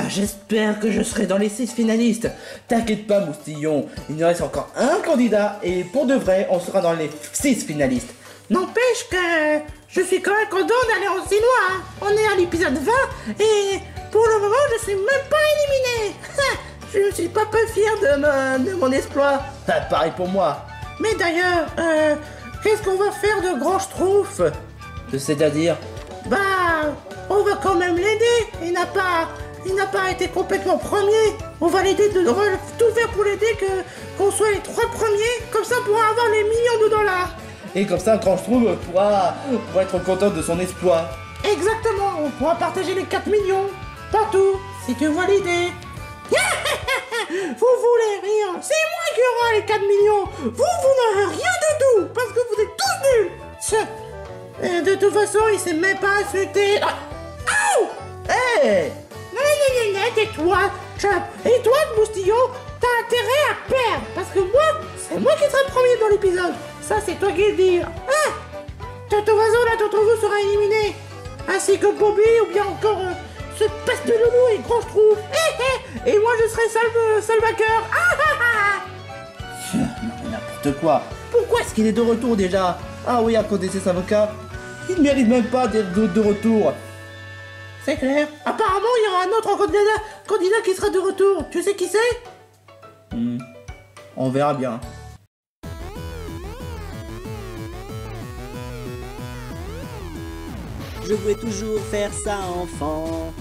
j'espère que je serai dans les 6 finalistes. T'inquiète pas, Moustillon, il nous reste encore un candidat et pour de vrai, on sera dans les 6 finalistes. N'empêche que je suis quand même content d'aller au cinéma. Hein. On est à l'épisode 20 et pour le moment, je suis même pas éliminé. Je ne suis pas peu fier de mon exploit. Pareil pour moi. Mais d'ailleurs, qu'est-ce qu'on va faire de Grand Schtroumpf? C'est-à-dire? Bah, on va quand même l'aider. Il n'a pas été complètement premier. On va l'aider tout faire pour l'aider qu'on soit les 3 premiers. Comme ça, on pourra avoir les millions de dollars. Et comme ça, Grand Schtroumpf pourra être content de son exploit. Exactement. On pourra partager les 4 millions partout. Si tu vois l'idée. Vous voulez rire? C'est moi qui aura les 4 millions. Vous n'aurez rien du tout parce que vous êtes tous nuls. De toute façon, il s'est même pas insulté. Oh! Hey! Non, tais-toi. Et toi, Moustillon, t'as intérêt à perdre parce que moi, c'est moi qui serai premier dans l'épisode. Ça, c'est toi qui le dis. Hein? De toute façon, l'un d'entre vous sera éliminé. Ainsi que Bobby ou bien encore ce peste de loulou et Grand Schtroumpf. Et moi, je serai seul vainqueur. Non, mais n'importe quoi. Pourquoi est-ce qu'il est de retour déjà? Ah oui, à cause de ses avocats. Il ne mérite même pas d'être de retour. C'est clair. Apparemment, il y aura un autre candidat qui sera de retour. Tu sais qui c'est? On verra bien. Je voulais toujours faire ça enfant.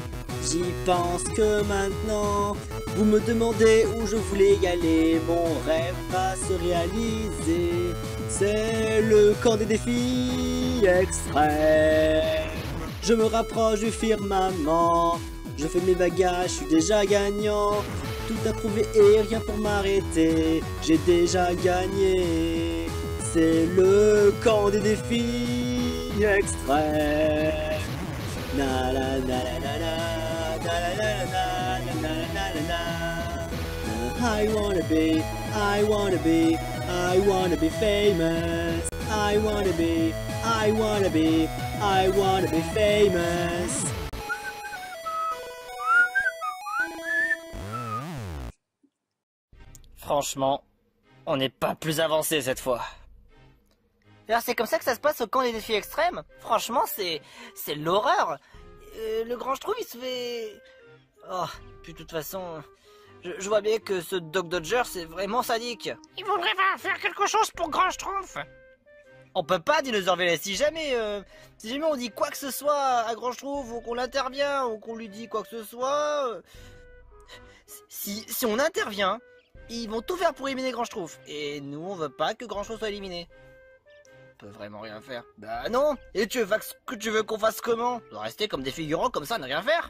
J'y pense que maintenant. Vous me demandez où je voulais y aller. Mon rêve va se réaliser. C'est le camp des défis extrêmes. Je me rapproche du firmament. Je fais mes bagages, je suis déjà gagnant. Tout à prouver et rien pour m'arrêter. J'ai déjà gagné. C'est le camp des défis extrêmes. Na la na la na na. I wanna be famous. I wanna be famous. Franchement, on n'est pas plus avancé cette fois. Alors c'est comme ça que ça se passe au camp des défis extrêmes. Franchement, c'est l'horreur. Le Grand Schtroumpf, il se fait... Oh, puis de toute façon, je vois bien que ce Doc Dodger, c'est vraiment sadique. Il voudrait faire quelque chose pour Grand Schtroumpf. On peut pas, Dinosaure VLS, si jamais on dit quoi que ce soit à Grand Schtroumpf, ou qu'on intervient, ou qu'on lui dit quoi que ce soit... si on intervient, ils vont tout faire pour éliminer Grand Schtroumpf. Et nous, on veut pas que Grand Schtroumpf soit éliminé. On peut vraiment rien faire. Bah non. Et tu veux qu'on fasse comment? On doit rester comme des figurants comme ça, ne rien faire?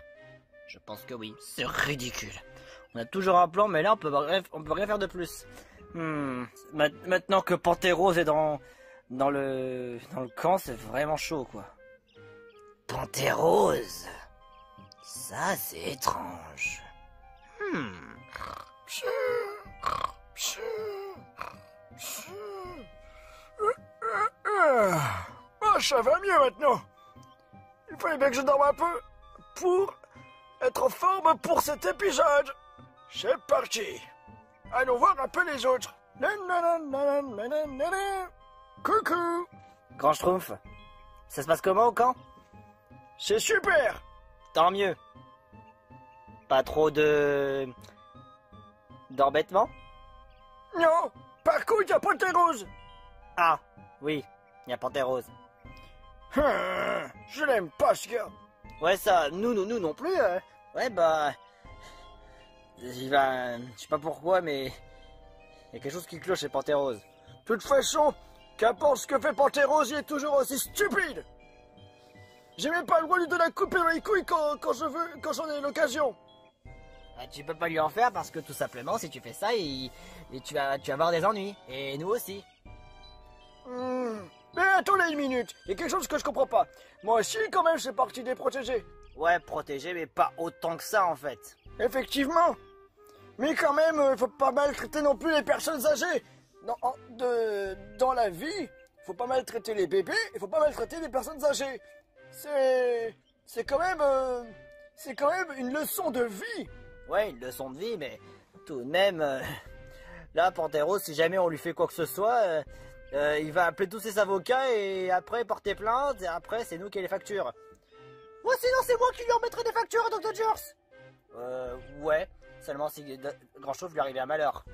Je pense que oui. C'est ridicule. On a toujours un plan, mais là on peut rien faire de plus. Maintenant que Pantérose est dans le camp, c'est vraiment chaud quoi. Pantérose? Ça c'est étrange. Ça va mieux maintenant. Il fallait bien que je dorme un peu pour être en forme pour cet épisode. C'est parti. Allons voir un peu les autres. Coucou. Grand Schtroumpf, ça se passe comment au camp? C'est super. Tant mieux. Pas trop d'embêtement? Non, par contre, il y a Pantérose. Ah, oui, il y a Pantérose. Je l'aime pas ce gars. Ouais, ça, nous non plus. Ouais, bah... je sais pas pourquoi, mais... il y a quelque chose qui cloche chez Pantérose. De toute façon, qu'importe ce que fait Pantérose, il est toujours aussi stupide. J'ai même pas le droit de lui donner un coup de pied dans les couilles quand j'en ai l'occasion. Tu peux pas lui en faire parce que tout simplement, si tu fais ça, tu vas avoir des ennuis. Et nous aussi. Mais attendez une minute, il y a quelque chose que je comprends pas. Moi aussi, quand même, c'est parti des protégés. Ouais, protégés, mais pas autant que ça, en fait. Effectivement. Mais quand même, faut pas maltraiter non plus les personnes âgées. Dans la vie, faut pas maltraiter les bébés et faut pas maltraiter les personnes âgées. C'est quand même... C'est quand même une leçon de vie. Ouais, une leçon de vie, mais tout de même, là, Panthéros, si jamais on lui fait quoi que ce soit, il va appeler tous ses avocats et après porter plainte, et après c'est nous qui les factures. Ouais, sinon c'est moi qui lui remettrai des factures à Dr. Jurs. Ouais, seulement si Grand Chauve lui arrivait un malheur.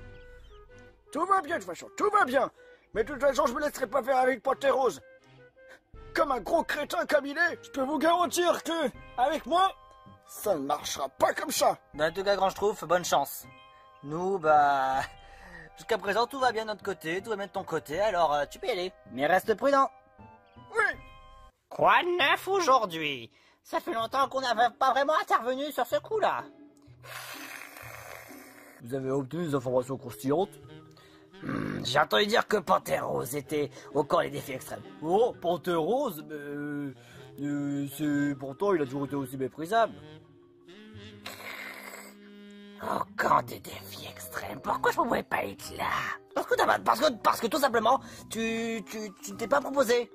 Tout va bien de toute façon, tout va bien. Mais de toute façon, je me laisserai pas faire avec Panthéros. Comme un gros crétin comme il est, je peux vous garantir que, avec moi, ça ne marchera pas comme ça. En tout cas, Grand Schtroumpf, bonne chance. Nous, bah... Jusqu'à présent, tout va bien de notre côté, tout va bien de ton côté, alors tu peux y aller. Mais reste prudent. Oui. Quoi de neuf Aujourd'hui, ça fait longtemps qu'on n'avait pas vraiment intervenu sur ce coup-là. Vous avez obtenu des informations croustillantes? J'ai entendu dire que Panthéros était au camp des défis extrêmes. Oh, Panthéros, mais... pourtant, il a toujours été aussi méprisable. Au camp des défis extrêmes, pourquoi je ne pouvais pas être là? Parce que tout simplement, tu t'es pas proposé.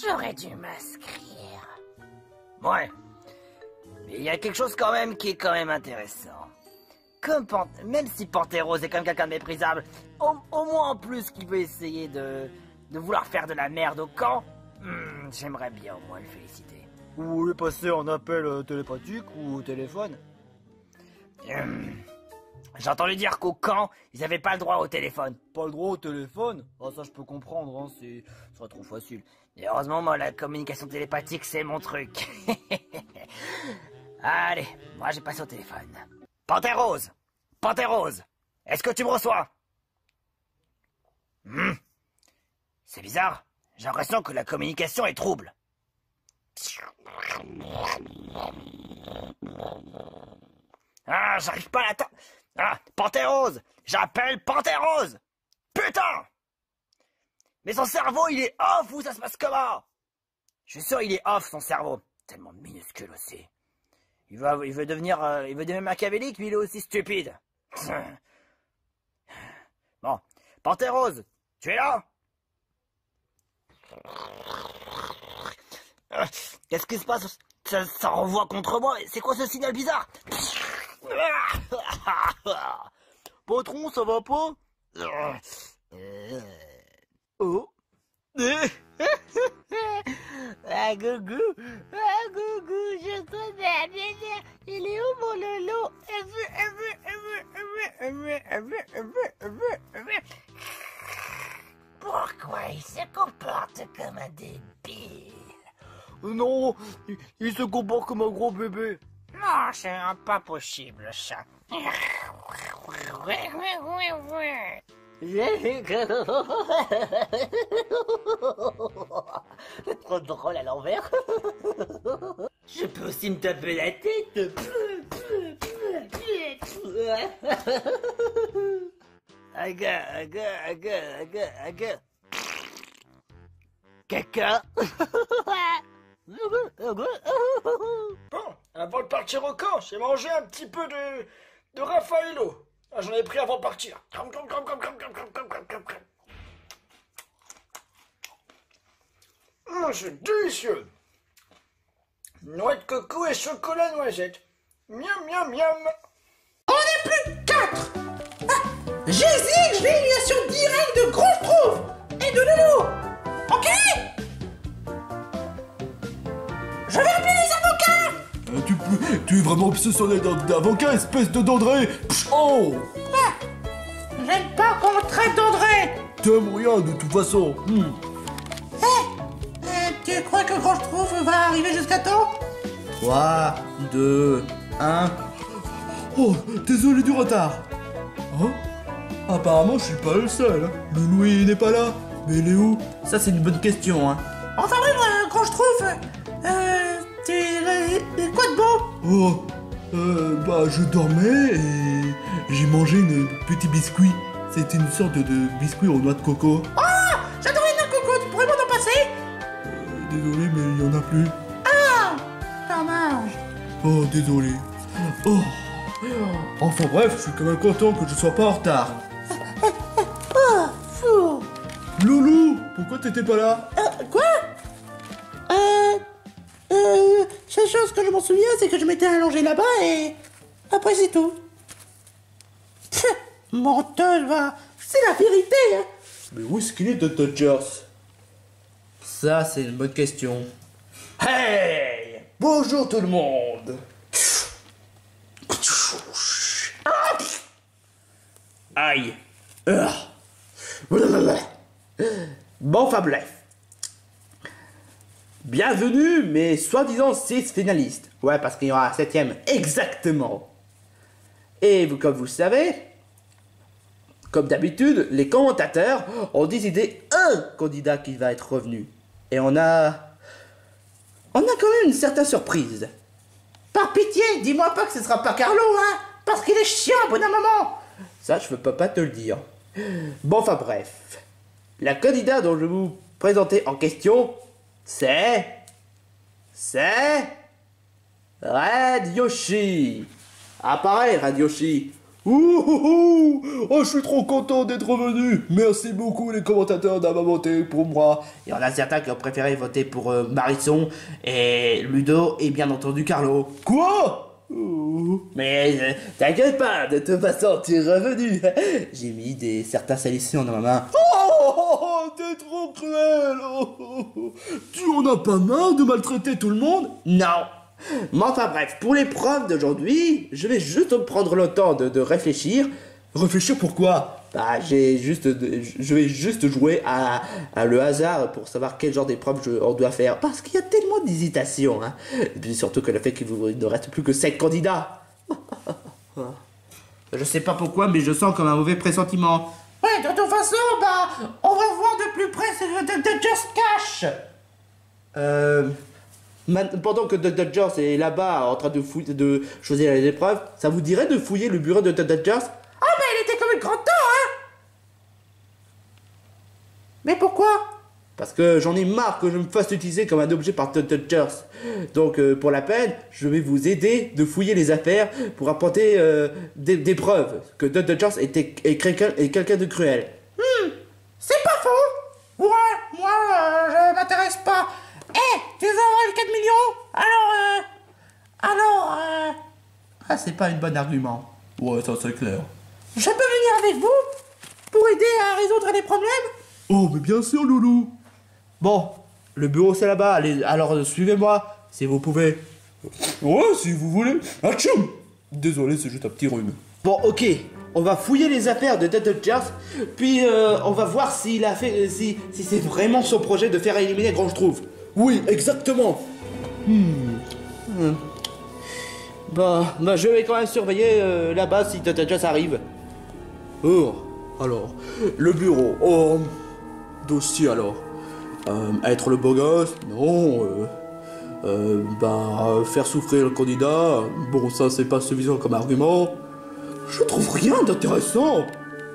J'aurais dû m'inscrire. Ouais. Mais il y a quelque chose quand même qui est quand même intéressant. Même si Panthéros est quand même quelqu'un de méprisable, au moins en plus qu'il veut essayer de vouloir faire de la merde au camp, j'aimerais bien au moins le féliciter. Ou lui passer un appel télépathique ou au téléphone. J'ai entendu dire qu'au camp, ils n'avaient pas le droit au téléphone. Pas le droit au téléphone? Ah, ça je peux comprendre, hein, ce serait trop facile. Et heureusement, moi, la communication télépathique, c'est mon truc. Allez, moi j'ai passé au téléphone. Panthéros, est-ce que tu me reçois? C'est bizarre, j'ai l'impression que la communication est trouble. Ah, j'arrive pas à l'attendre. Ah, Panthéros, j'appelle Panthéros. Putain! Mais son cerveau, il est off ou ça se passe comment? Je suis sûr, il est off, son cerveau. Tellement minuscule aussi. Il veut devenir machiavélique, mais il est aussi stupide. Bon, Panthéros, tu es là? Qu'est-ce qui se passe? Ça renvoie contre moi. C'est quoi ce signal bizarre? Patron, ça va pas? Oh. Ah, Gougou, je t'aime. Il est où mon lolo? Pourquoi il se comporte comme un débile? Non, il se comporte comme un gros bébé. Non, c'est pas possible, ça. C'est trop drôle à l'envers. Je peux aussi me taper la tête. Caca. Bon, avant de partir au camp, j'ai mangé un petit peu de Raffaello. Ah, j'en ai pris avant de partir. C'est délicieux. Noix de coco et chocolat noisette. Miam, miam, miam. On n'est plus que 4. J'exige l'élimination directe de Grand Schtroumpf et de Loulou. Ok? Je vais appeler les avocats. Tu es vraiment obsessionné d'avocat, espèce de Dandré. Oh. J'aime pas qu'on me traite d'André. T'aimes rien de toute façon. Tu crois que Grand Schtroumpf va arriver jusqu'à temps? 3, 2, 1... Oh, désolé du retard. Hein? Apparemment, je suis pas le seul. Hein. Le Louis n'est pas là. Mais il est où? Ça, c'est une bonne question, hein. Enfin, bref, Grand Schtroumpf, t'es quoi de beau? Oh, je dormais et j'ai mangé une petit biscuit. C'était une sorte de biscuit aux noix de coco. Ah, j'adore les noix de coco, tu pourrais m'en passer? Désolé, mais il y en a plus. Ah, dommage. Oh, désolé. Oh. Enfin bref, je suis quand même content que je sois pas en retard. Oh, fou. Loulou, pourquoi t'étais pas là? Quoi? C'est chose que je m'en souviens, c'est que je m'étais allongé là-bas et... Après, c'est tout. Menteuse, va. C'est la vérité, hein. Mais où est-ce qu'il est, Dodgers? Ça, c'est une bonne question. Hey! Bonjour tout le monde! Aïe! Bon, enfin bref. Bienvenue, mes soi-disant 6 finalistes. Ouais, parce qu'il y aura un 7ème, exactement. Et vous, comme vous le savez, comme d'habitude, les commentateurs ont décidé un candidat qui va être revenu. Et on a quand même une certaine surprise. Par pitié, dis-moi pas que ce sera pas Carlo, hein, parce qu'il est chiant, bon un moment. Ça, je peux pas te le dire. Bon, enfin bref. La candidat dont je vais vous présenter en question, c'est Red Yoshi. Ah pareil, Red Yoshi. Ouh, oh, je suis trop content d'être revenu. Merci beaucoup les commentateurs d'avoir voté pour moi. Il y en a certains qui ont préféré voter pour Marisson et Ludo et bien entendu Carlo. Quoi? Mais t'inquiète pas, de toute façon tu es revenu. J'ai mis certaines sélections dans ma main. Oh, t'es trop cruel. Tu en as pas marre de maltraiter tout le monde? Non. Mais enfin bref, pour l'épreuve d'aujourd'hui, je vais juste prendre le temps de réfléchir. Réfléchir pourquoi? Bah, je vais juste jouer à le hasard pour savoir quel genre d'épreuve on doit faire. Parce qu'il y a tellement d'hésitation, hein. Et puis surtout que le fait qu'il ne reste plus que 7 candidats. Je sais pas pourquoi, mais je sens comme un mauvais pressentiment. Ouais, de toute façon, bah, on va voir de plus près de Just Cash. Pendant que Dodgers est là-bas en train de choisir les épreuves, ça vous dirait de fouiller le bureau de Dodgers? Ah, mais il était comme une grande temps, hein. Mais pourquoi? Parce que j'en ai marre que je me fasse utiliser comme un objet par Dodgers. Donc, pour la peine, je vais vous aider de fouiller les affaires pour apporter des preuves que Dodgers est quelqu'un de cruel. C'est pas faux. Ouais, moi, je m'intéresse pas. Tu veux avoir les 4 millions? Ah, c'est pas une bonne argument. Ouais, ça c'est clair. Je peux venir avec vous pour aider à résoudre les problèmes? Oh, mais bien sûr, Loulou. Bon, le bureau c'est là-bas, allez, alors suivez-moi, si vous pouvez. Ouais, si vous voulez. Atchoum! Désolé, c'est juste un petit rhume. Bon, ok, on va fouiller les affaires de Dodgers, puis on va voir s'il a fait, si c'est vraiment son projet de faire éliminer Grand, je trouve. Oui, exactement. Bah, je vais quand même surveiller là-bas si Dodgers arrive. Oh, alors, le bureau. Oh, dossier alors. Être le beau gosse? Non. Faire souffrir le candidat? Bon, ça c'est pas suffisant comme argument. Je trouve rien d'intéressant.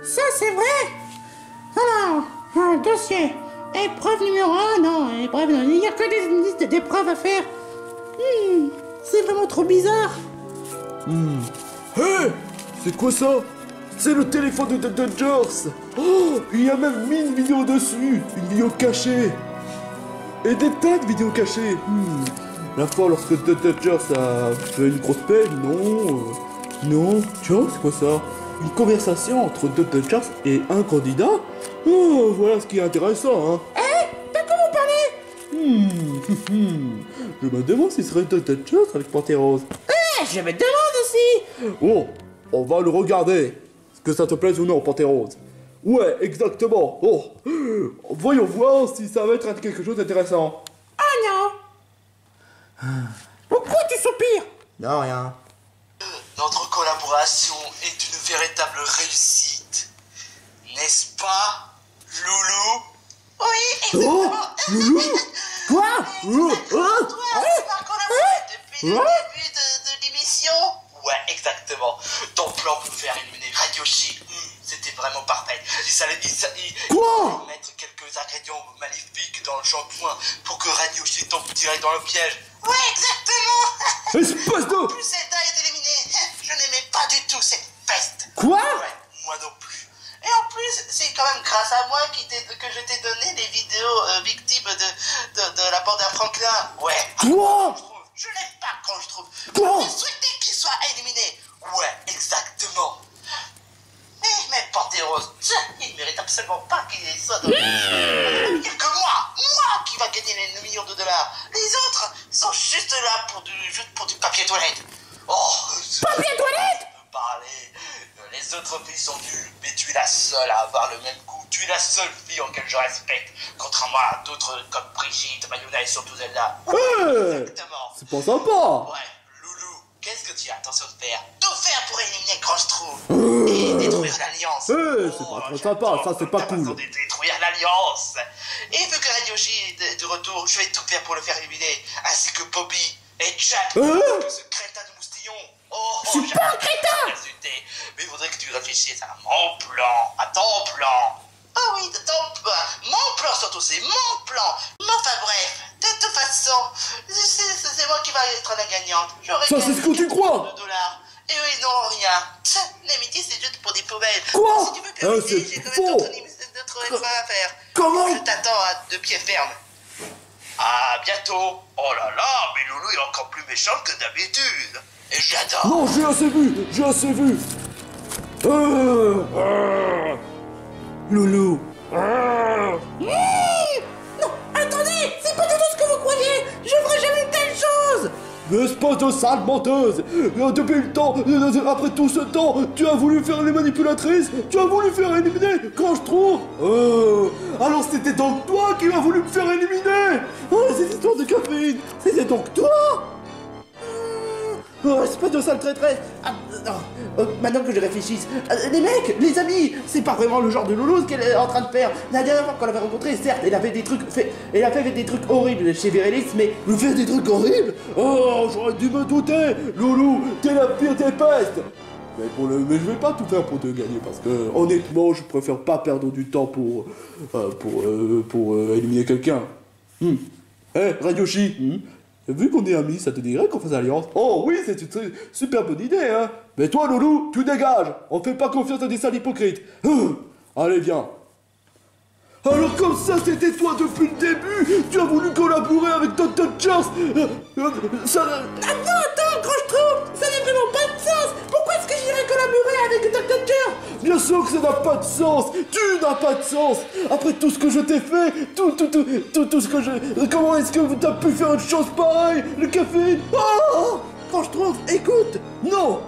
Ça c'est vrai. Alors, dossier. Épreuve numéro 1, non, épreuve, non, il n'y a que des listes d'épreuves à faire. C'est vraiment trop bizarre. Hé, c'est quoi ça? C'est le téléphone de Dodgers. Oh, il y a même mis une vidéo dessus, une vidéo cachée. Et des tas de vidéos cachées. La fois lorsque Dodgers a fait une grosse peine, non. Tu vois, c'est quoi ça? Une conversation entre Dodgers et un candidat. Oh, voilà ce qui est intéressant, hein. De quoi vous parlez? Je me demande si ce serait Dodgers avec Panthère Rose. Je me demande aussi. Oh, on va le regarder. Est-ce que ça te plaise ou non, Panthère Rose? Ouais, exactement. Oh, voyons voir si ça va être quelque chose d'intéressant. Ah non. Pourquoi tu soupires? Non, rien. Notre collaboration est une véritable réussite. N'est-ce pas, Loulou? Oui, Oh, Loulou? Quoi? toi, on va collaborer depuis le début de l'émission. Ouais, exactement. Ton plan pour faire éliminer Red Yoshi, c'était vraiment parfait. Il Quoi? mettre quelques ingrédients maléfiques dans le shampoing pour que Red Yoshi tombe direct dans le piège. Ouais, exactement. Espèce de... En plus, Zelda est éliminée. Je n'aimais pas du tout cette peste. Quoi? Ouais, moi non plus. Et en plus, c'est quand même grâce à moi que je t'ai donné les vidéos victimes de la bande à Franklin. Ouais. Quoi? Je n'aime pas quand Quoi? Vous souhaitez qu'il soit éliminé? Ouais, exactement. Mais Panthéros, il mérite absolument pas qu'il soit dans le... Il n'y a que moi qui va gagner les millions de dollars. Les autres sont juste là pour du papier toilette. Oh, Papier toilette? parler. Les autres filles sont nulles, mais tu es la seule à avoir le même goût. Tu es la seule fille en laquelle je respecte, contrairement à d'autres comme Brigitte, Mayuna et surtout Zelda. Ouais, Exactement. c'est pas sympa. Ouais, Loulou, qu'est-ce que tu as intention de faire? Tout faire pour éliminer Grandstrou et détruire l'Alliance. C'est pas très sympa, ça c'est pas t'as raison cool. de détruire l'Alliance. Et vu que Radioshi est de retour, je vais tout faire pour le faire éliminer, ainsi que Bobby et Jack, que ce crétin de moustillon. Oh, Je suis pas un crétin! Mais il faudrait que tu réfléchisses à mon plan, à ton plan. Ah oui, mon plan surtout, c'est mon plan. Mais enfin bref, de toute façon, c'est moi qui va être la gagnante. J'aurais Ça, c'est ce que tu crois? $4 et eux, ils n'auront rien. L'amitié, c'est juste pour des poubelles. Quoi? Si tu veux plus C'est j'ai quand faux. même d'autres efforts à faire. Comment? Je t'attends à 2 pieds fermes. À bientôt. Oh là là, mais Loulou est encore plus méchant que d'habitude. Et j'adore. Non, j'ai assez vu. Loulou. Non, attendez, c'est pas du tout ce que vous croyez. Je ferai jamais une telle chose. Espèce de sale menteuse! Depuis le temps, après tout ce temps, tu as voulu faire les manipulatrices, tu as voulu faire éliminer quand je trouve. Alors c'était donc toi qui as voulu me faire éliminer! Oh, cette histoire de caféine, c'était donc toi! Oh, espèce de sale traîtresse. Maintenant que je réfléchisse, les mecs, les amis, c'est pas vraiment le genre de loulou qu'elle est en train de faire. La dernière fois qu'on l'avait rencontrée, certes, elle a fait des trucs horribles chez Virelix, mais Me faire des trucs horribles? Oh, j'aurais dû me douter! Loulou, t'es la pire des pestes! Mais je vais pas tout faire pour te gagner parce que honnêtement, je préfère pas perdre du temps pour éliminer quelqu'un. Radioshi, vu qu'on est amis, ça te dirait qu'on fasse alliance? Oh oui, c'est une super bonne idée, hein! Mais toi, Loulou, tu dégages! On fait pas confiance à des sales hypocrites! Allez, viens! Alors comme ça, c'était toi depuis le début! Tu as voulu collaborer avec Dr. Charles! Ça... Attends, quand je trouve, ça n'a vraiment pas de sens. Pourquoi est-ce que j'irais collaborer avec Dr. Charles? Bien sûr que ça n'a pas de sens! Tu n'as pas de sens! Après tout ce que je t'ai fait, tout ce que je... Comment est-ce que t'as pu faire une chose pareille? Le café... Oh! Quand je trouve, écoute. Non!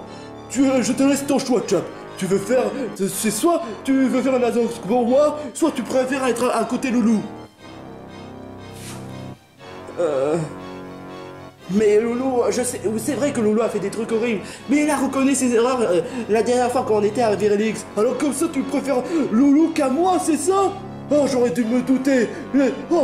Je te laisse ton choix, Chap. Tu veux faire... C'est soit tu veux faire un alliance pour moi, soit tu préfères être à côté Loulou. Mais Loulou, je sais, c'est vrai que Loulou a fait des trucs horribles, mais il a reconnu ses erreurs la dernière fois quand on était à Virelix. Alors comme ça, tu préfères Loulou qu'à moi, c'est ça? Oh, j'aurais dû me douter.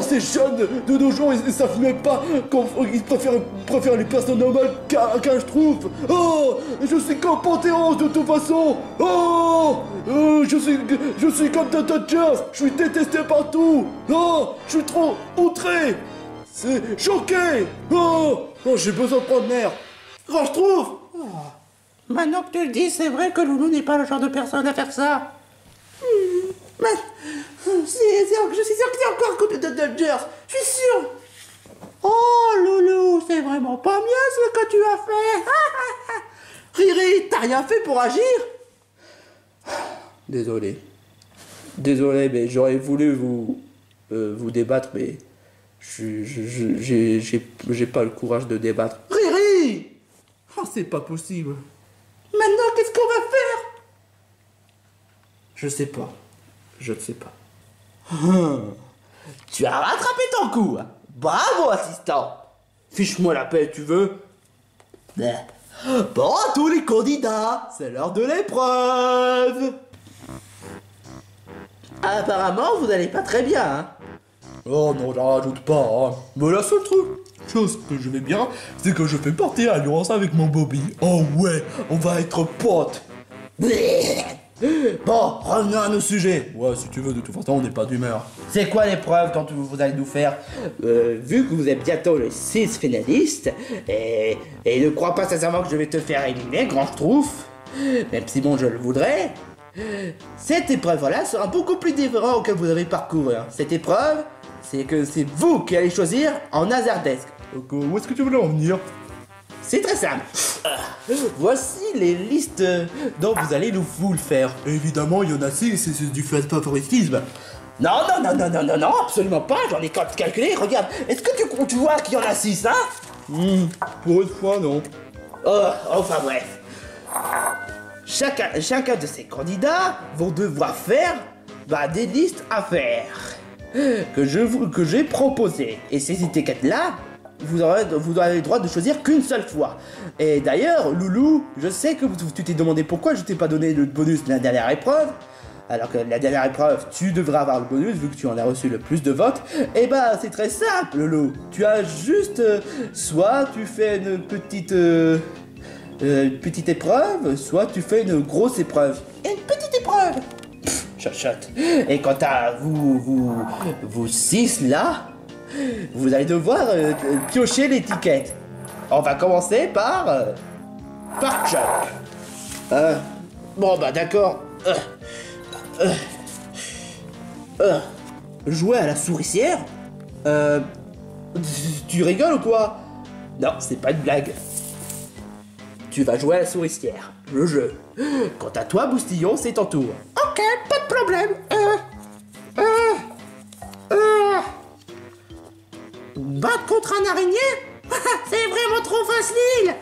Ces jeunes de nos jours, ils savent même pas qu'ils préfèrent les personnes normales qu'un je trouve. Oh, je suis comme Panthéros de toute façon. Oh, je suis comme Tatachers. Je suis détesté partout. Oh, je suis trop outré. C'est choqué. Oh, j'ai besoin de prendre l'air. Quand je trouve. Maintenant que tu le dis, c'est vrai que Loulou n'est pas le genre de personne à faire ça. Mais je suis sûr que c'est encore côté de Dodgers. Je suis sûr. Oh Loulou, c'est vraiment pas bien ce que tu as fait. Riri, t'as rien fait pour agir? Désolé, mais j'aurais voulu vous débattre, mais j'ai pas le courage de débattre. Riri! Oh, c'est pas possible. Maintenant, qu'est-ce qu'on va faire? Je ne sais pas. Tu as rattrapé ton coup. Hein. Bravo, assistant. Fiche-moi la paix, tu veux? Bon, à tous les candidats, c'est l'heure de l'épreuve. Apparemment, vous n'allez pas très bien, hein? Oh non, j'en rajoute pas, hein. Mais la seule chose que je vais bien, c'est que je fais partie alliance avec mon Bobby. Oh ouais, on va être potes. Bon, revenons à nos sujets. Ouais, si tu veux, de toute façon, on n'est pas d'humeur. C'est quoi l'épreuve quand vous allez nous faire? Vu que vous êtes bientôt les 6 finalistes, et ne crois pas sincèrement que je vais te faire éliminer, grand Schtroumpf, même si bon, je le voudrais, cette épreuve-là sera beaucoup plus différente que vous avez parcouru. Hein. Cette épreuve, c'est que c'est vous qui allez choisir en hasardesque. Donc, où est-ce que tu voulais en venir? c'est très simple. Voici les listes dont vous allez vous le faire. Évidemment, il y en a 6, c'est du favoritisme. Non, absolument pas, j'en ai calculé, regarde. Est-ce que tu vois qu'il y en a 6, hein? Pour une fois, non. Oh, enfin bref. Chacun de ces candidats vont devoir faire des listes à faire que j'ai proposées. Et ces étiquettes-là, vous aurez le droit de choisir qu'une seule fois. Et d'ailleurs, Loulou, je sais que tu t'es demandé pourquoi je t'ai pas donné le bonus de la dernière épreuve. Alors que la dernière épreuve, tu devrais avoir le bonus vu que tu en as reçu le plus de votes. Et c'est très simple, Loulou. Tu as juste, soit tu fais une petite épreuve, soit tu fais une grosse épreuve. Et une petite épreuve. Chut. Et quant à vous 6 là, vous allez devoir piocher l'étiquette. On va commencer par Chuck. D'accord. Jouer à la souricière? Tu rigoles ou quoi? Non, c'est pas une blague. Tu vas jouer à la souricière, le jeu. Quant à toi, Boustillon, c'est ton tour. Ok, pas de problème. Battre contre un araignée? C'est vraiment trop facile.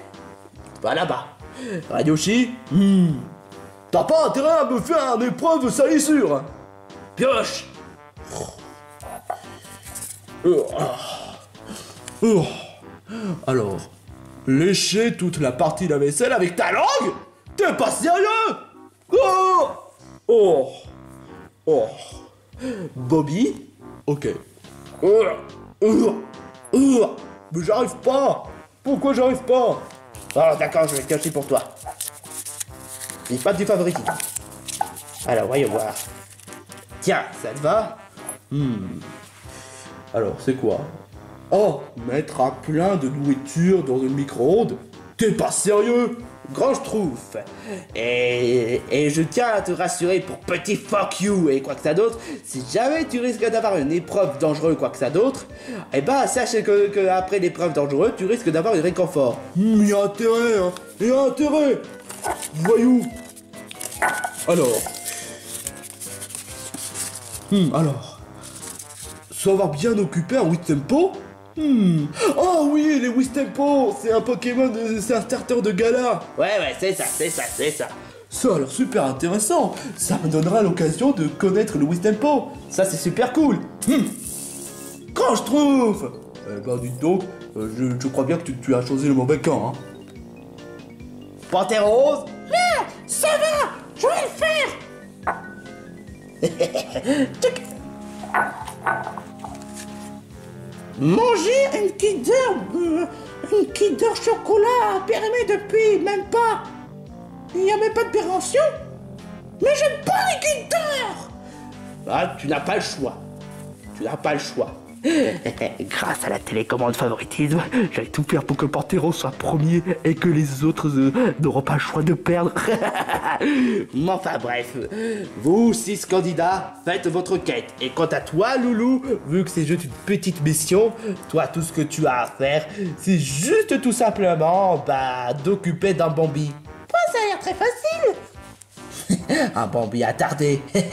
Va là-bas. Radioshi, T'as pas intérêt à me faire une épreuve de salissure. pioche. Alors, lécher toute la partie de la vaisselle avec ta langue? T'es pas sérieux? Bobby? Ok. Mais j'arrive pas. Pourquoi j'arrive pas? Oh, d'accord, je vais le cacher pour toi. Il pas du favoritisme. Alors, voyons voir. Tiens, ça te va? Alors, c'est quoi? Oh, mettre un plein de nourriture dans une micro-ondes? T'es pas sérieux? Grand Schtroumpf. Et je tiens à te rassurer pour petit fuck you et quoi que ça d'autre, si jamais tu risques d'avoir une épreuve dangereuse quoi que ça d'autre, sache que après l'épreuve dangereuse, tu risques d'avoir un réconfort. Y a intérêt, hein. Y a intérêt. Voyou. Alors. Alors. Savoir bien occuper un Wistempo? Oh oui, les Wistempo, c'est un Pokémon, c'est un starter de gala. Ouais, c'est ça. Ça a l'air super intéressant. Ça me donnera l'occasion de connaître le Wistempo. Ça, c'est super cool. Quand je trouve. Dites donc, je crois bien que tu as choisi le mauvais camp, hein. Panthère rose? Ça va, je vais le faire. Manger une Kinder chocolat périmée depuis même pas. Il n'y a même pas de péremption. Mais j'aime pas les Kinder. Tu n'as pas le choix. Grâce à la télécommande favoritisme, j'allais tout faire pour que Panthéro soit premier et que les autres n'auront pas le choix de perdre. Mais enfin bref, vous 6 candidats, faites votre quête. Et quant à toi, Loulou, vu que c'est juste une petite mission, toi tout ce que tu as à faire, c'est juste tout simplement d'occuper d'un Bambi. Ça a l'air très facile. Un Bambi attardé. J'aime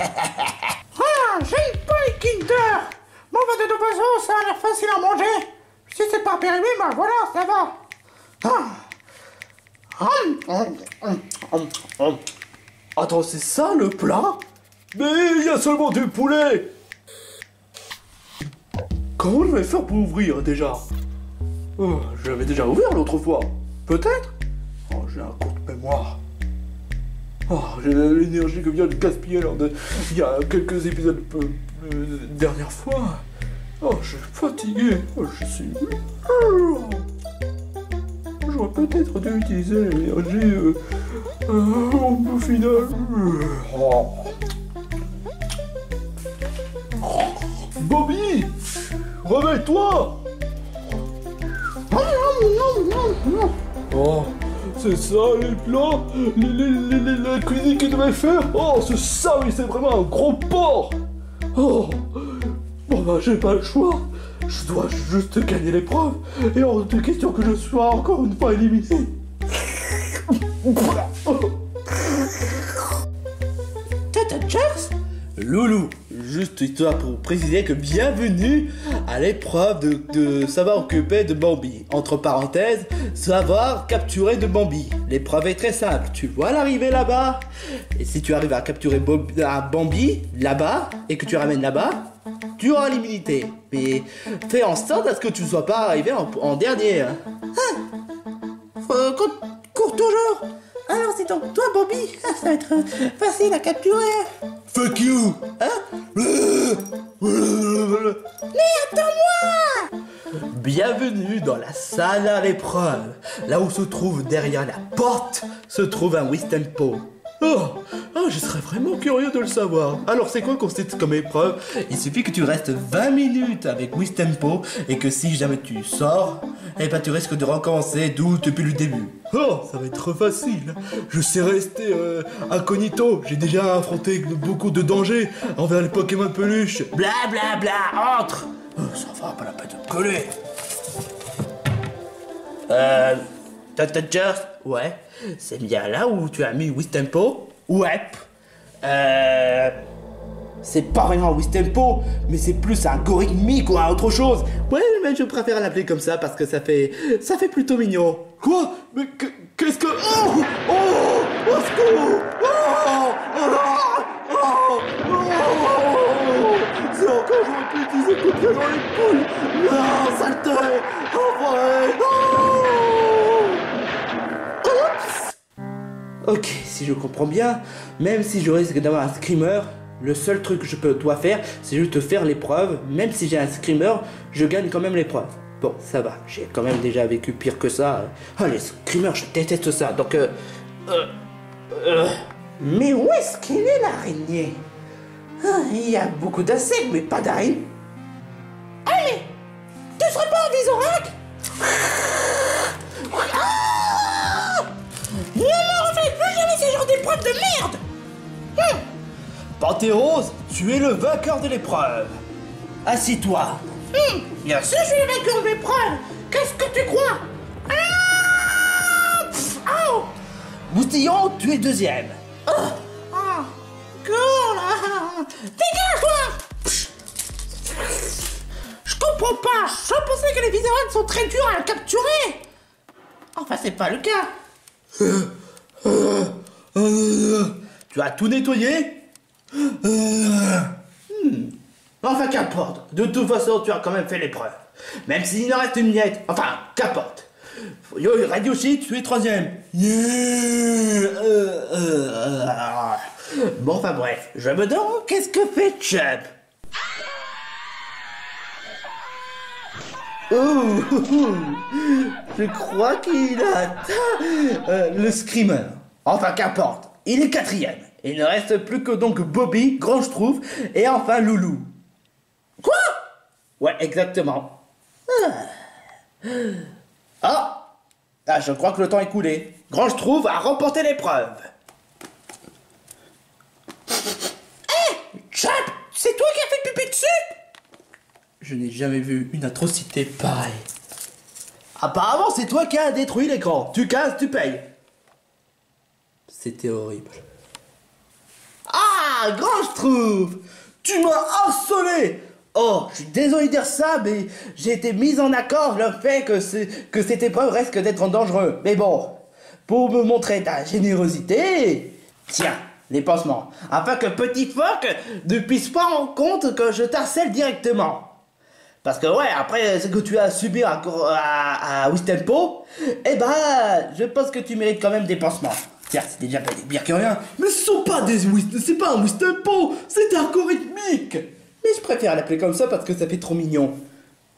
pas les Kinder. Bon, de toute façon, ça a l'air facile à manger. Si c'est pas périmé, voilà, ça va. Attends, c'est ça le plat? Mais il y a seulement du poulet. Comment je vais faire pour ouvrir déjà? Je l'avais déjà ouvert l'autre fois. Peut-être? J'ai un court de mémoire. J'ai l'énergie que vient de gaspiller il y a quelques épisodes dernière fois. Je suis fatigué. Je suis... J'aurais peut-être dû utiliser l'énergie au final. Bobby, réveille-toi. C'est ça les plats, la cuisine qu'il devait faire. C'est ça, oui, c'est vraiment un gros porc. J'ai pas le choix. Je dois juste gagner l'épreuve. Et hors de question que je sois encore une fois éliminé. Tata Jars? Loulou, juste histoire pour préciser que bienvenue à l'épreuve de savoir occuper de Bambi. Entre parenthèses, savoir capturer de Bambi. L'épreuve est très simple. Tu vois l'arrivée là-bas. Et si tu arrives à capturer Bambi là-bas et que tu ramènes là-bas, tu auras l'immunité. Mais fais en sorte à ce que tu ne sois pas arrivé en dernier. Hein. Cours toujours. Alors c'est donc toi, Bobby. Ça va être facile à capturer. Fuck you. Hein? Mais attends-moi! Bienvenue dans la salle à l'épreuve. Là où se trouve derrière la porte, se trouve un Wistempo. Je serais vraiment curieux de le savoir. Alors c'est quoi consiste comme épreuve? Il suffit que tu restes 20 minutes avec Wistempo et que si jamais tu sors, eh ben tu risques de recommencer d'où depuis le début. Ça va être facile. Je sais rester incognito. J'ai déjà affronté beaucoup de dangers envers les Pokémon peluches. Bla bla bla, entre. Ça va pas la peine de me coller. Tata Jars? Ouais. C'est bien là où tu as mis Wistempo? Ouais. C'est pas vraiment Wistempo, mais c'est plus un gorigmique ou autre chose. Ouais, mais je préfère l'appeler comme ça parce que ça fait plutôt mignon. Quoi? Mais qu'est-ce que... Au secours! C'est encore j'aurais pu utiliser coup de pied dans les poules. Non, saleté! Enfoiré! Non! Ok, si je comprends bien, même si je risque d'avoir un screamer, le seul truc que je dois faire, c'est juste faire l'épreuve. Même si j'ai un screamer, je gagne quand même l'épreuve. Bon, ça va, j'ai quand même déjà vécu pire que ça. Les screamers, je déteste ça, donc Mais où est-ce qu'il est, l'araignée? Il y a beaucoup d'insectes, mais pas d'araignées. Allez! Tu serais pas un Visorac? Ne me refaites plus jamais ce genre d'épreuve de merde! Pantérose, tu es le vainqueur de l'épreuve. Assis-toi. Bien sûr, je suis le vainqueur de l'épreuve! Qu'est-ce que tu crois? Moustillon, tu es deuxième. Cool! Dégage-toi! Je comprends pas! Je pensais que les Visoracs sont très durs à capturer! Enfin, c'est pas le cas! Tu as tout nettoyé? Enfin, qu'importe. De toute façon, tu as quand même fait l'épreuve. Même s'il en reste une miette. Enfin, qu'importe. Yo, Radioshi, tu es troisième. Bon, enfin bref. Je me demande qu'est-ce que fait Chub. Je crois qu'il a atteint le screamer. Enfin, qu'importe. Il est quatrième. Il ne reste plus que donc Bobby, Grand Schtroumpf et enfin Loulou. Quoi? Ouais, exactement. Je crois que le temps est coulé. Grand Schtroumpf a remporté l'épreuve. Chap, c'est toi qui as fait pipi dessus? Je n'ai jamais vu une atrocité pareille. Apparemment, c'est toi qui as détruit l'écran. Tu casses, tu payes. C'était horrible. Grand Schtroumpf, tu m'as harcelé. Je suis désolé de dire ça, mais j'ai été mise en accord le fait que cette épreuve risque d'être dangereux. Mais bon, pour me montrer ta générosité, tiens, les pansements, afin que Petit Phoque ne puisse pas rendre compte que je t'harcèle directement. Parce que ouais, après ce que tu as subi à Wistempo, je pense que tu mérites quand même des pansements. Tiens, c'est déjà pas des bières que rien. Mais ce sont pas c'est pas un Wistempo, c'est un gorigmique. Mais je préfère l'appeler comme ça parce que ça fait trop mignon.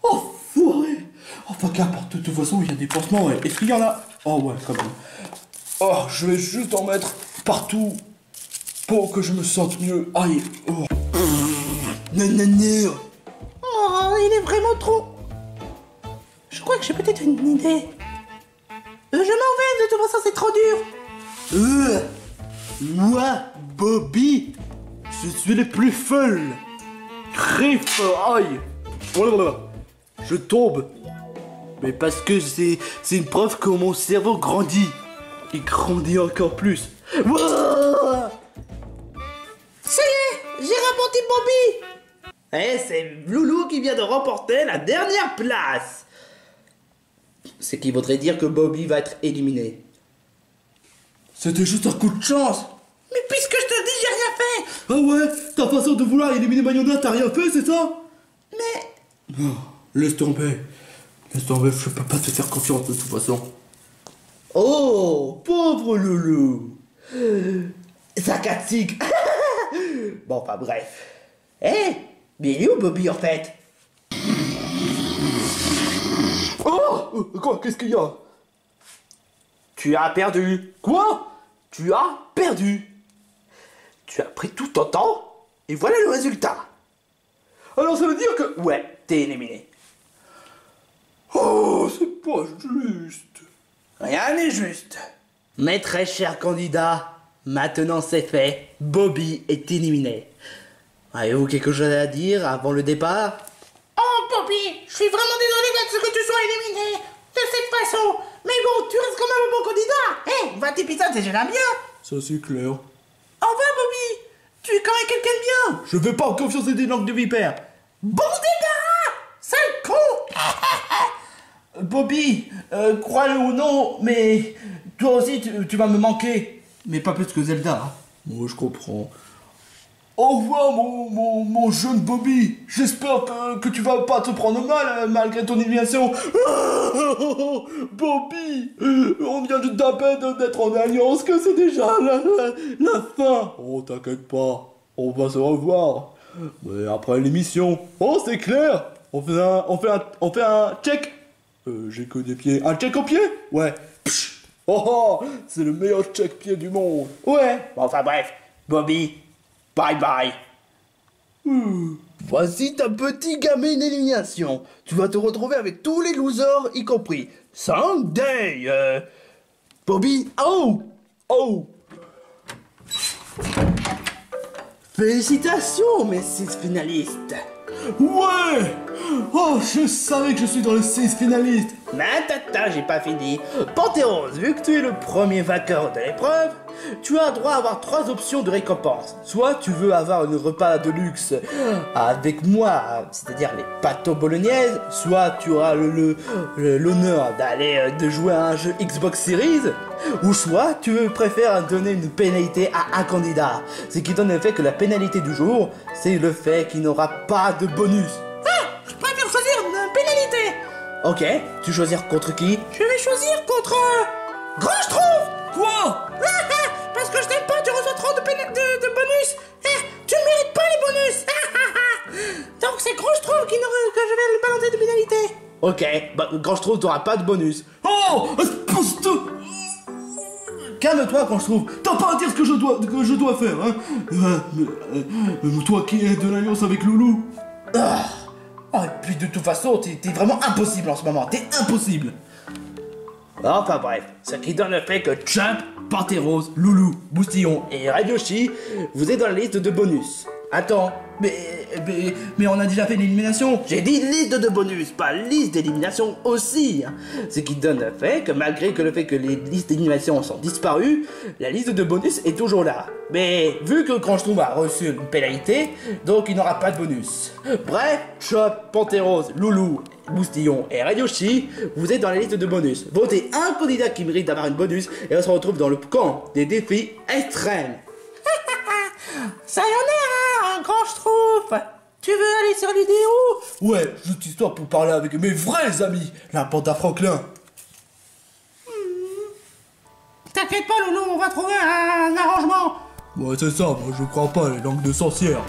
Foiré. Enfin, qu'importe, de toute façon, il y a des pansements. Est-ce qu'il y en a? Ouais, quand même. Je vais juste en mettre partout pour que je me sente mieux. Aïe. Non. Il est vraiment trop... Je crois que j'ai peut-être une idée. Je m'en vais, de toute façon, c'est trop dur. Moi, Bobby, je suis le plus fun. Riff, aïe. je tombe. Mais parce que c'est une preuve que mon cerveau grandit. Il grandit encore plus. Wouah! Ça y est, j'ai remporté Bobby. Et c'est Loulou qui vient de remporter la dernière place. Ce qui voudrait dire que Bobby va être éliminé. C'était juste un coup de chance. Mais puisque je te dis, j'ai rien fait. Ah ouais, ta façon de vouloir éliminer Mayonnaise, t'as rien fait, c'est ça? Mais... Oh, laisse tomber. Laisse tomber, je peux pas te faire confiance de toute façon. Oh, pauvre Loulou. Sarcastique. Bon, enfin bref. Eh, mais il est où Bobby en fait? Oh, quoi, qu'est-ce qu'il y a? Tu as perdu. Quoi? Tu as perdu. Tu as pris tout ton temps, et voilà le résultat. Alors ça veut dire que... Ouais, t'es éliminé. Oh, c'est pas juste. Rien n'est juste. Mes très chers candidats, maintenant c'est fait. Bobby est éliminé. Avez-vous quelque chose à dire avant le départ? Oh, Bobby, je suis vraiment désolé d'être que tu sois éliminé de cette façon. Mais bon, tu restes quand même un bon candidat. Eh, 20 épisodes, c'est déjà bien. Ça c'est clair. Au revoir, Bobby. Tu es quand même quelqu'un de bien. Je vais pas en confiance des langues de vipère. Bon débarras, sale con. Bobby, crois-le ou non, mais toi aussi tu vas me manquer. Mais pas plus que Zelda. Hein. Moi je comprends. Au revoir mon jeune Bobby. J'espère que tu vas pas te prendre mal malgré ton élimination. Bobby, on vient de peine d'être en alliance que c'est déjà la fin. Oh t'inquiète pas, on va se revoir. Mais après l'émission, oh c'est clair. On fait un check. J'ai que des pieds. Un check au pied? Ouais. Psh. Oh, c'est le meilleur check pied du monde. Ouais. Bon, enfin bref, Bobby. Bye bye. Voici ta petite gamine d'élimination. Tu vas te retrouver avec tous les losers, y compris Sunday. Bobby, oh. Félicitations, mes 6 finalistes. Ouais. Oh, je savais que je suis dans les 6 finalistes. Mais tata, j'ai pas fini. Panthéros, vu que tu es le premier vainqueur de l'épreuve, tu as droit à avoir 3 options de récompense. Soit tu veux avoir un repas de luxe avec moi, c'est-à-dire les pâtes bolognaises, soit tu auras l'honneur de jouer à un jeu Xbox Series, ou soit tu préfères donner une pénalité à un candidat. Ce qui donne le fait que la pénalité du jour, c'est le fait qu'il n'aura pas de bonus. Je préfère choisir une pénalité. Ok, tu choisis contre qui? Je vais choisir contre... Grand Schtroumpf. Quoi? Parce que je t'aime pas, tu reçois trop de bonus. Tu mérites pas les bonus. Donc c'est Grand Schtroumpf que je vais lui balancer de pénalité. Ok, bah Grand Schtroumpf t'auras pas de bonus. Oh, espèce de... Calme-toi quand je trouve. T'as pas à dire ce que je dois faire, hein. Toi qui es de l'alliance avec Loulou. Oh, et puis de toute façon, t'es vraiment impossible en ce moment. T'es impossible. Enfin bref, ce qui donne le fait que Chump, Panthéros, Loulou, Boustillon et Radioshi, vous êtes dans la liste de bonus. Attends, mais on a déjà fait l'élimination. J'ai dit liste de bonus, pas liste d'élimination aussi. Ce qui donne le fait que malgré le fait que les listes d'élimination sont disparues, la liste de bonus est toujours là. Mais vu que Grand Schtroumpf a reçu une pénalité, donc il n'aura pas de bonus. Bref, Chop, Panthéros, Loulou, Boustillon et Radioshi, vous êtes dans la liste de bonus. Votez un candidat qui mérite d'avoir une bonus et on se retrouve dans le camp des défis extrêmes. Sayonara, Grand Schtroumpf. Tu veux aller sur l'idéo? Ouais, juste histoire pour parler avec mes vrais amis, la Panda Franklin. T'inquiète pas, Loulou, on va trouver un arrangement. Ouais, c'est ça, moi je crois pas à les langues de sorcières.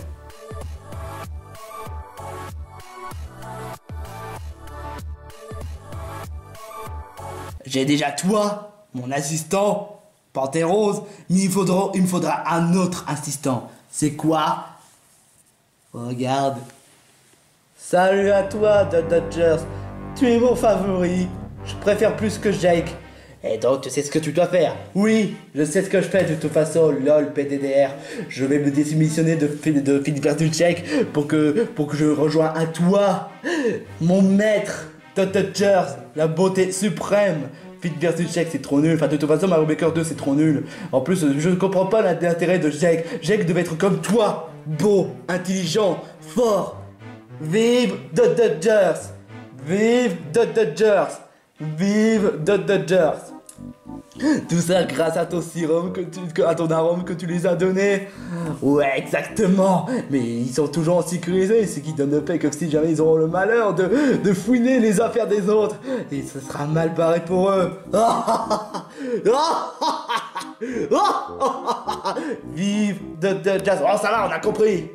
J'ai déjà toi, mon assistant, Panthéros, mais il me faudra un autre assistant. C'est quoi? Regarde. Salut à toi, The Dodgers. Tu es mon favori. Je préfère plus que Jake. Et donc tu sais ce que tu dois faire. Oui, je sais ce que je fais de toute façon, lol, PDDR. Je vais me démissionner de Philippe Tchèque pour que je rejoigne à toi, mon maître, Dodgers, la beauté suprême. Philippe Tchèque c'est trop nul, enfin de toute façon Mario Maker 2 c'est trop nul. En plus je ne comprends pas l'intérêt de Jake. Jake devait être comme toi, beau, intelligent, fort. Vive Dodgers. Vive Dodgers. Vive Dodgers. Tout ça grâce à ton sérum, à ton arôme que tu les as donné. Ouais, exactement. Mais ils sont toujours en sécurisé, ce qui donne le fait que si jamais ils auront le malheur de fouiner les affaires des autres, et ce sera mal barré pour eux. Vive Dodgers. Oh, ça va, on a compris.